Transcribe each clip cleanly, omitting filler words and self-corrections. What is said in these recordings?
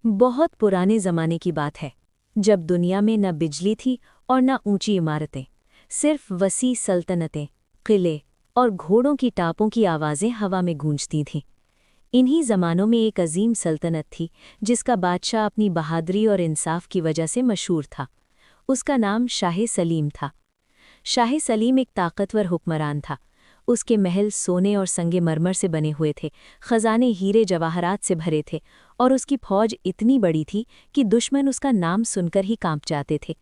बहुत पुराने ज़माने की बात है, जब दुनिया में न बिजली थी और न ऊंची इमारतें, सिर्फ वसी सल्तनतें, किले और घोड़ों की टापों की आवाज़ें हवा में गूंजती थीं। इन्हीं ज़मानों में एक अजीम सल्तनत थी, जिसका बादशाह अपनी बहादुरी और इंसाफ की वजह से मशहूर था। उसका नाम शाह सलीम था। शाह सलीम एक ताकतवर हुक्मरान था। उसके महल सोने और संगे मरमर से बने हुए थे, खजाने हीरे जवाहरात से भरे थे, और उसकी फौज इतनी बड़ी थी कि दुश्मन उसका नाम सुनकर ही कांप जाते थे।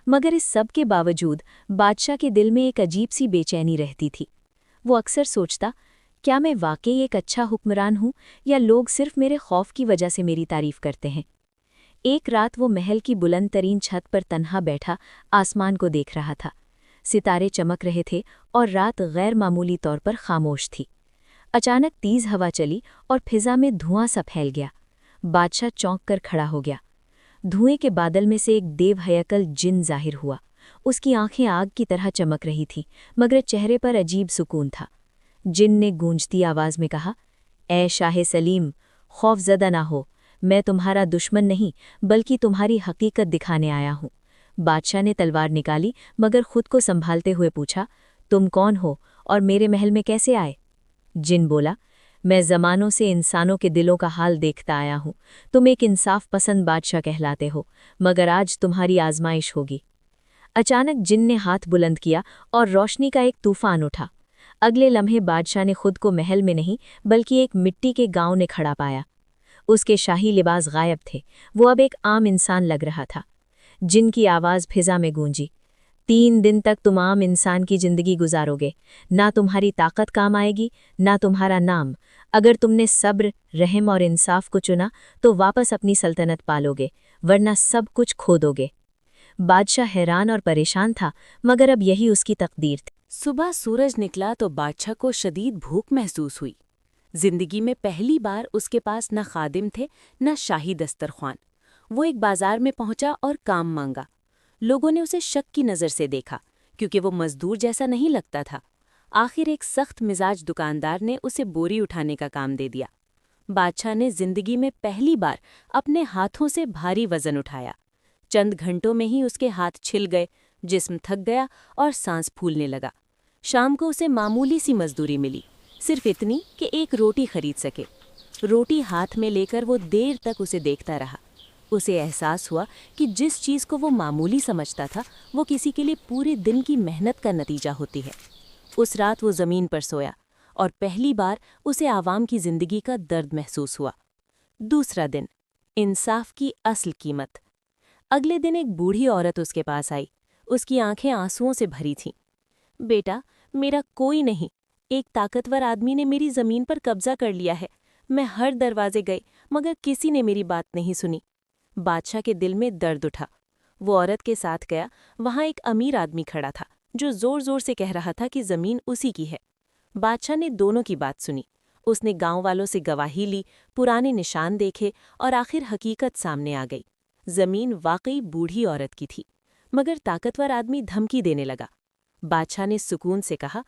मगर इस सब के बावजूद बादशाह के दिल में एक अजीब सी बेचैनी रहती थी। वो अक्सर सोचता, क्या मैं वाकई एक अच्छा हुक्मरान हूँ, या लोग सिर्फ मेरे खौफ की वजह से मेरी तारीफ करते हैं। एक रात वो महल की बुलंद तरीन छत पर तन्हा बैठा आसमान को देख रहा था। सितारे चमक रहे थे और रात गैर मामूली तौर पर खामोश थी। अचानक तेज हवा चली और फिजा में धुआं सा फैल गया। बादशाह चौंक कर खड़ा हो गया। धुएं के बादल में से एक देवहयकल जिन जाहिर हुआ। उसकी आंखें आग की तरह चमक रही थीं, मगर चेहरे पर अजीब सुकून था। जिन ने गूंजती आवाज में कहा, ए शाह सलीम, खौफजदा ना हो, मैं तुम्हारा दुश्मन नहीं, बल्कि तुम्हारी हकीकत दिखाने आया हूँ। बादशाह ने तलवार निकाली, मगर खुद को संभालते हुए पूछा, तुम कौन हो और मेरे महल में कैसे आए? जिन बोला, मैं ज़मानों से इंसानों के दिलों का हाल देखता आया हूँ। तुम एक इंसाफ पसंद बादशाह कहलाते हो, मगर आज तुम्हारी आजमाइश होगी। अचानक जिन ने हाथ बुलंद किया और रोशनी का एक तूफान उठा। अगले लम्हे बादशाह ने खुद को महल में नहीं, बल्कि एक मिट्टी के गांव ने खड़ा पाया। उसके शाही लिबास गायब थे, वो अब एक आम इंसान लग रहा था। जिन की आवाज़ फिजा में गूंजी, 3 दिन तक तुम आम इंसान की जिंदगी गुजारोगे। ना तुम्हारी ताकत काम आएगी, ना तुम्हारा नाम। अगर तुमने सब्र, रहम और इंसाफ को चुना तो वापस अपनी सल्तनत पालोगे, वरना सब कुछ खो दोगे। बादशाह हैरान और परेशान था, मगर अब यही उसकी तकदीर थी। सुबह सूरज निकला तो बादशाह को शदीद भूख महसूस हुई। जिंदगी में पहली बार उसके पास न खादिम थे न शाही दस्तरख्वान। वो एक बाजार में पहुंचा और काम मांगा। लोगों ने उसे शक की नज़र से देखा, क्योंकि वो मजदूर जैसा नहीं लगता था। आखिर एक सख्त मिजाज दुकानदार ने उसे बोरी उठाने का काम दे दिया। बादशाह ने जिंदगी में पहली बार अपने हाथों से भारी वजन उठाया। चंद घंटों में ही उसके हाथ छिल गए, जिस्म थक गया और सांस फूलने लगा। शाम को उसे मामूली सी मजदूरी मिली, सिर्फ इतनी कि एक रोटी खरीद सके। रोटी हाथ में लेकर वो देर तक उसे देखता रहा। उसे एहसास हुआ कि जिस चीज़ को वो मामूली समझता था, वो किसी के लिए पूरे दिन की मेहनत का नतीजा होती है। उस रात वो ज़मीन पर सोया और पहली बार उसे आवाम की ज़िंदगी का दर्द महसूस हुआ। दूसरा दिन, इंसाफ की असल कीमत। अगले दिन एक बूढ़ी औरत उसके पास आई। उसकी आंखें आंसुओं से भरी थीं। बेटा, मेरा कोई नहीं। एक ताकतवर आदमी ने मेरी ज़मीन पर कब्जा कर लिया है। मैं हर दरवाजे गई, मगर किसी ने मेरी बात नहीं सुनी। बादशाह के दिल में दर्द उठा। वो औरत के साथ गया। वहाँ एक अमीर आदमी खड़ा था, जो जोर जोर से कह रहा था कि ज़मीन उसी की है। बादशाह ने दोनों की बात सुनी। उसने गांव वालों से गवाही ली, पुराने निशान देखे और आखिर हकीकत सामने आ गई। ज़मीन वाकई बूढ़ी औरत की थी, मगर ताकतवर आदमी धमकी देने लगा। बादशाह ने सुकून से कहा,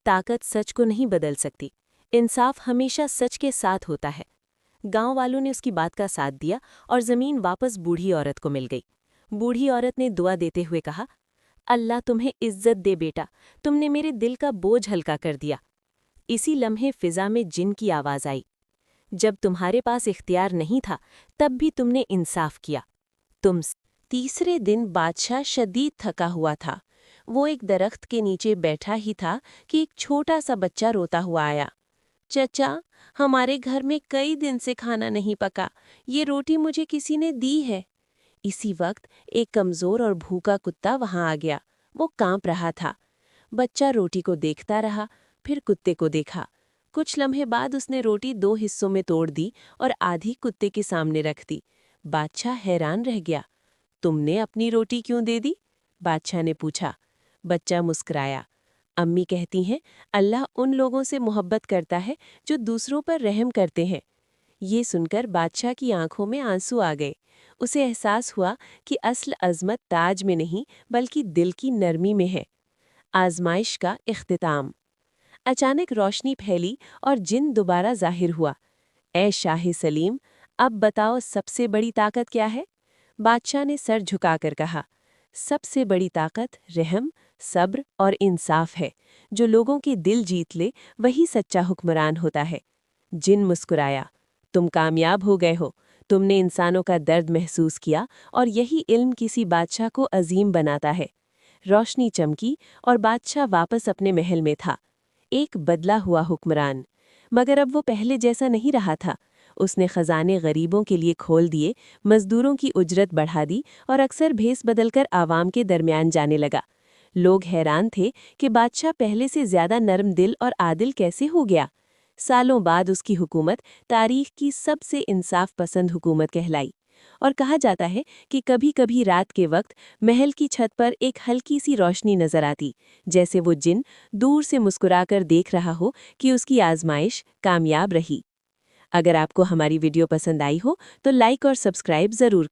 ताकत सच को नहीं बदल सकती, इंसाफ हमेशा सच के साथ होता है। गांव वालों ने उसकी बात का साथ दिया और ज़मीन वापस बूढ़ी औरत को मिल गई। बूढ़ी औरत ने दुआ देते हुए कहा, अल्लाह तुम्हें इज्जत दे बेटा, तुमने मेरे दिल का बोझ हल्का कर दिया। इसी लम्हे फिजा में जिन की आवाज़ आई, जब तुम्हारे पास इख्तियार नहीं था, तब भी तुमने इंसाफ किया। तुम। तीसरे दिन बादशाह शदीद थका हुआ था। वो एक दरख्त के नीचे बैठा ही था कि एक छोटा सा बच्चा रोता हुआ आया। चचा, हमारे घर में कई दिन से खाना नहीं पका। ये रोटी मुझे किसी ने दी है। इसी वक्त एक कमज़ोर और भूखा कुत्ता वहां आ गया। वो कांप रहा था। बच्चा रोटी को देखता रहा, फिर कुत्ते को देखा। कुछ लम्हे बाद उसने रोटी 2 हिस्सों में तोड़ दी और आधी कुत्ते के सामने रख दी। बादशाह हैरान रह गया। तुमने अपनी रोटी क्यों दे दी? बादशाह ने पूछा। बच्चा मुस्कुराया। अम्मी कहती हैं, अल्लाह उन लोगों से मोहब्बत करता है जो दूसरों पर रहम करते हैं। ये सुनकर बादशाह की आंखों में आंसू आ गए। उसे एहसास हुआ कि असल अज़मत ताज में नहीं, बल्कि दिल की नरमी में है। आजमाइश का इख्तिताम। अचानक रोशनी फैली और जिन दोबारा जाहिर हुआ। ए शाह सलीम, اب बताओ सबसे बड़ी ताकत क्या है? बादशाह ने सर झुकाकर कहा, सबसे बड़ी ताकत रहम, सब्र और इंसाफ है। जो लोगों के दिल जीत ले वही सच्चा हुक्मरान होता है। जिन मुस्कुराया, तुम कामयाब हो गए हो। तुमने इंसानों का दर्द महसूस किया और यही इल्म किसी बादशाह को अजीम बनाता है। रोशनी चमकी और बादशाह वापस अपने महल में था। एक बदला हुआ हुक्मरान। मगर अब वो पहले जैसा नहीं रहा था। उसने खजाने गरीबों के लिए खोल दिए, मजदूरों की उजरत बढ़ा दी और अक्सर भेस बदलकर आवाम के दरमियान जाने लगा। लोग हैरान थे कि बादशाह पहले से ज्यादा नरम दिल और आदिल कैसे हो गया। सालों बाद उसकी हुकूमत तारीख की सबसे इंसाफ पसंद हुकूमत कहलाई। और कहा जाता है कि कभी कभी रात के वक्त महल की छत पर एक हल्की सी रोशनी नजर आती, जैसे वो जिन दूर से मुस्कुराकर देख रहा हो कि उसकी आजमाइश कामयाब रही। अगर आपको हमारी वीडियो पसंद आई हो तो लाइक और सब्सक्राइब ज़रूर